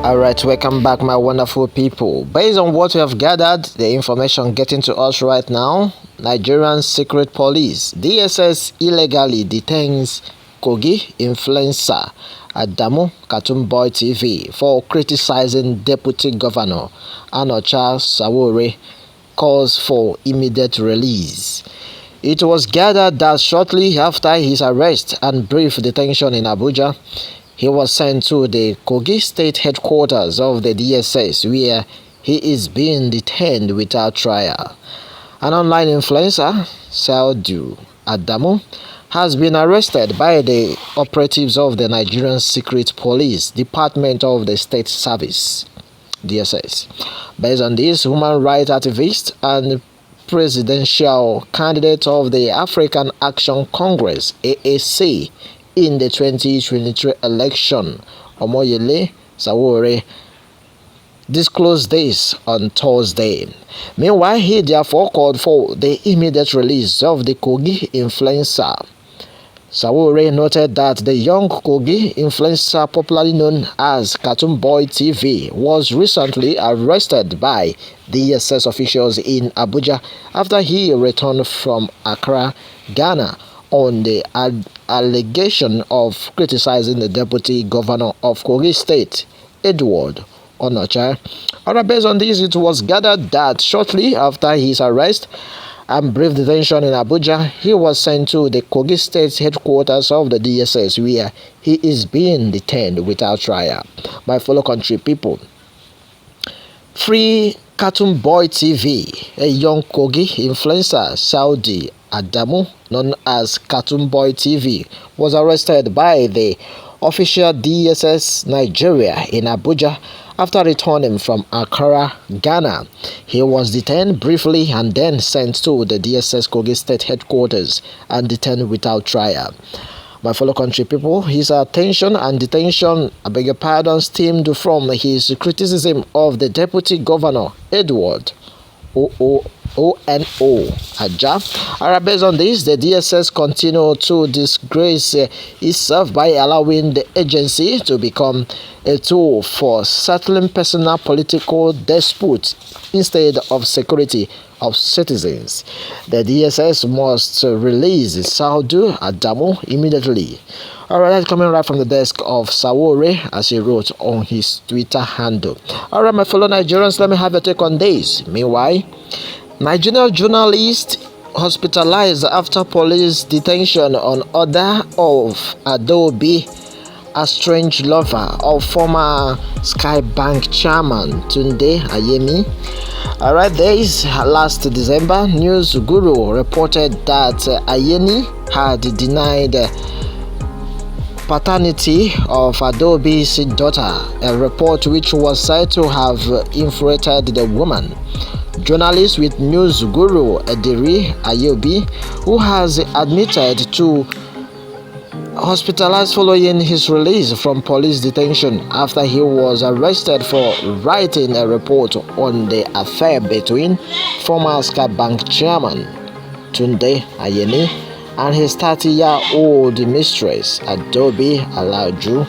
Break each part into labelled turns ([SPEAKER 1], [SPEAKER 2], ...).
[SPEAKER 1] Alright, welcome back, my wonderful people. Based on what we have gathered, the information getting to us right now, Nigerian Secret Police, DSS, illegally detains Kogi influencer Adamu Katumboy TV for criticizing Deputy Governor Anocha Sawore, calls for immediate release. It was gathered that shortly after his arrest and brief detention in Abuja, he was sent to the Kogi State headquarters of the DSS, where he is being detained without trial. An online influencer, Saudu Adamu, has been arrested by the operatives of the Nigerian Secret Police Department of the State Service, DSS. Based on this, human rights activist and presidential candidate of the African Action Congress, AAC, in the 2023 election, Omoyele Sawore disclosed this on Thursday. Meanwhile, he therefore called for the immediate release of the Kogi influencer. Sawore noted that the young Kogi influencer, popularly known as Katumboy TV, was recently arrested by DSS officials in Abuja after he returned from Accra, Ghana, on the allegation of criticizing the deputy governor of Kogi State, Edward Onocha. Based on this, it was gathered that shortly after his arrest and brief detention in Abuja, he was sent to the Kogi State headquarters of the DSS, where he is being detained without trial. My fellow country people, free Katumboy TV, a young Kogi influencer, Saudi Adamu, known as Katumboy TV, was arrested by the official DSS Nigeria in Abuja after returning from Accra, Ghana. He was detained briefly and then sent to the DSS Kogi State headquarters and detained without trial. My fellow country people, his attention and detention, stemmed from his criticism of the Deputy Governor, Edward ONO Aja. Based on this, the DSS continued to disgrace itself by allowing the agency to become a tool for settling personal political disputes instead of security of citizens. The DSS must release Saudu Adamu immediately. Alright, coming right from the desk of Sawore, as he wrote on his Twitter handle. Alright, my fellow Nigerians, let me have a take on this. Meanwhile, Nigerian journalist hospitalized after police detention on order of Adobe, a strange lover of former Skybank chairman Tunde Ayemi. This last December, News Guru reported that Ayeni had denied paternity of Adobe's daughter, a report which was said to have infuriated the woman. Journalist with News Guru Ediri Ayobi, who has admitted to hospitalized following his release from police detention after he was arrested for writing a report on the affair between former Skybank chairman Tunde Ayeni and his 30-year-old mistress Adobe Alaju.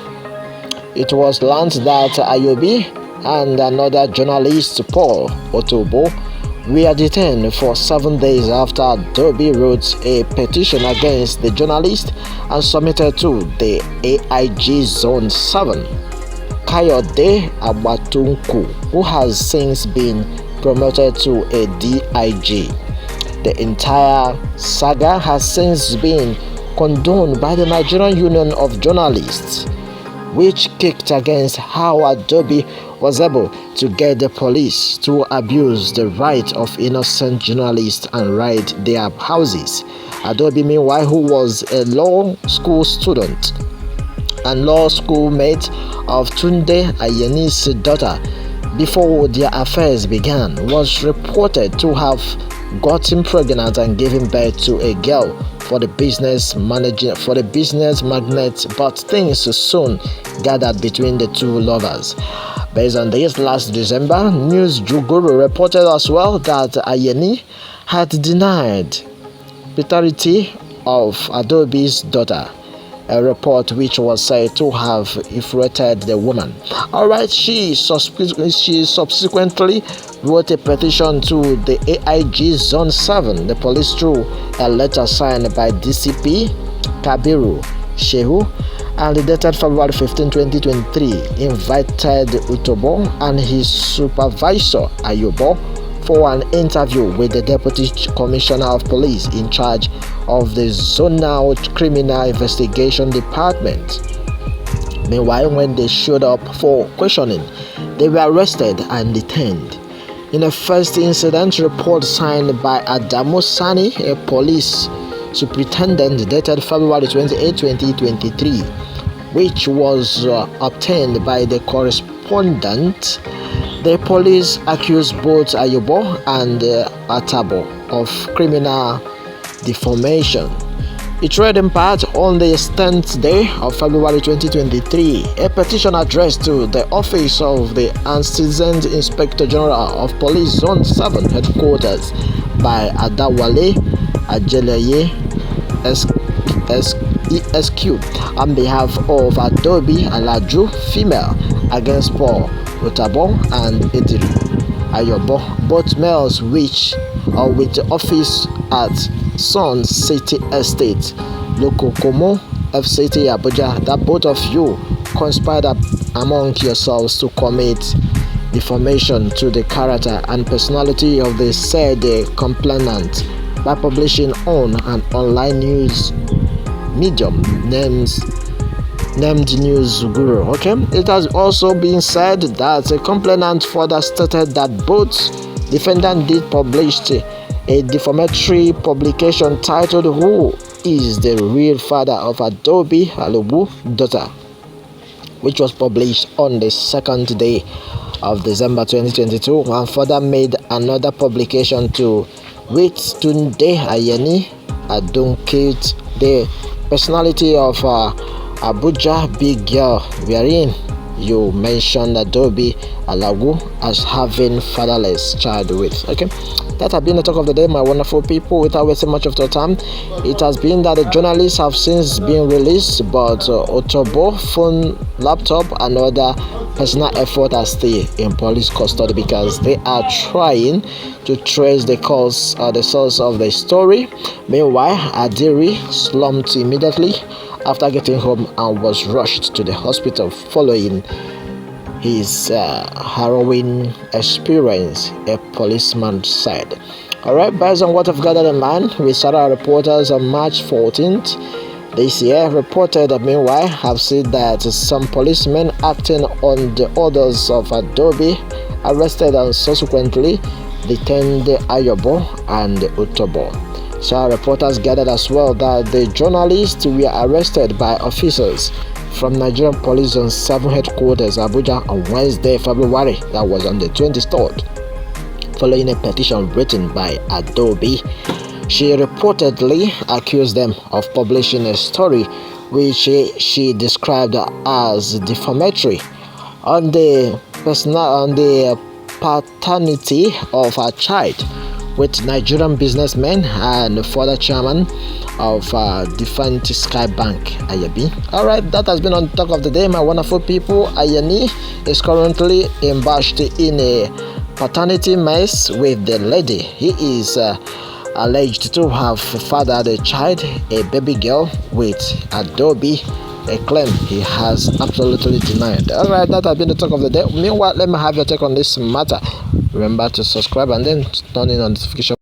[SPEAKER 1] It was learned that Ayobi and another journalist, Paul Otobo, were detained for 7 days after Adobe wrote a petition against the journalist and submitted to the AIG Zone 7, Kayode Abatunku, who has since been promoted to a DIG. The entire saga has since been condoned by the Nigerian Union of Journalists, which kicked against how Adobe was able to get the police to abuse the right of innocent journalists and raid their houses. Adobe, meanwhile, who was a law school student and law school mate of Tunde Ayeni's daughter before their affairs began, was reported to have gotten pregnant and given birth to a girl for the business magnate, but things soon gathered between the two lovers. Based on this, last December, News Juguru reported as well that Ayeni had denied paternity of Adobe's daughter, a report which was said to have infuriated the woman. Alright, she subsequently wrote a petition to the AIG Zone 7, the police, through a letter signed by DCP Kabiru Shehu, and dated February 15, 2023, invited Utobo and his supervisor Ayobo for an interview with the Deputy Commissioner of Police in charge of the Zonal Criminal Investigation Department. Meanwhile, when they showed up for questioning, they were arrested and detained. In a first incident report signed by Adamu Sani, a police superintendent, dated February 28, 2023, which was obtained by the correspondent, the police accused both Ayobo and Atabo of criminal defamation. It read in part: on the 10th day of February 2023, a petition addressed to the office of the Assistant Inspector General of Police Zone 7 headquarters by Adawale Ajeleye ESQ on behalf of Adobe Alaju female against Paul Otabo and Idiri Ayobo, both males which are with the office at Sun City Estate, Lokokomo, FCT Abuja, that both of you conspired among yourselves to commit defamation to the character and personality of the said complainant by publishing on an online news medium named News Guru. Okay, it has also been said that the complainant further stated that both defendants did publish a defamatory publication titled "Who is the Real Father of Adobe Alubu Daughter?", which was published on the 2nd day of December 2022, and further made another publication to with Tunde Ayeni Adunkit, the personality of Abuja Big Girl, wherein you mentioned Adobe Alagu as having fatherless child with. Okay, that has been the talk of the day, my wonderful people. Without wasting much of your time, it has been that the journalists have since been released, but Otobo phone, laptop, and other personal effort are still in police custody because they are trying to trace the cause or the source of the story. Meanwhile, Adiri slumped immediately after getting home and was rushed to the hospital following his harrowing experience, a policeman said. Alright, based on what I've gathered in mind, we started our reporters on March 14th this year reported that meanwhile have said that some policemen acting on the orders of Adobe arrested and subsequently detained Ayobo and Utobo. So our reporters gathered as well that the journalists were arrested by officers from Nigerian Police Zone 7 headquarters Abuja on Wednesday, February, that was on the 23rd, following a petition written by Adobe. She reportedly accused them of publishing a story which she described as defamatory on the paternity of her child with Nigerian businessman and former chairman of Defined Sky Bank, Ayabi. Alright, that has been on talk of the day, my wonderful people. Ayani is currently embarked in a paternity mess with the lady. He is alleged to have fathered a child, a baby girl, with Adobe, a claim he has absolutely denied. Alright, that has been the talk of the day. Meanwhile, let me have your take on this matter. Remember to subscribe and then turn in on notification.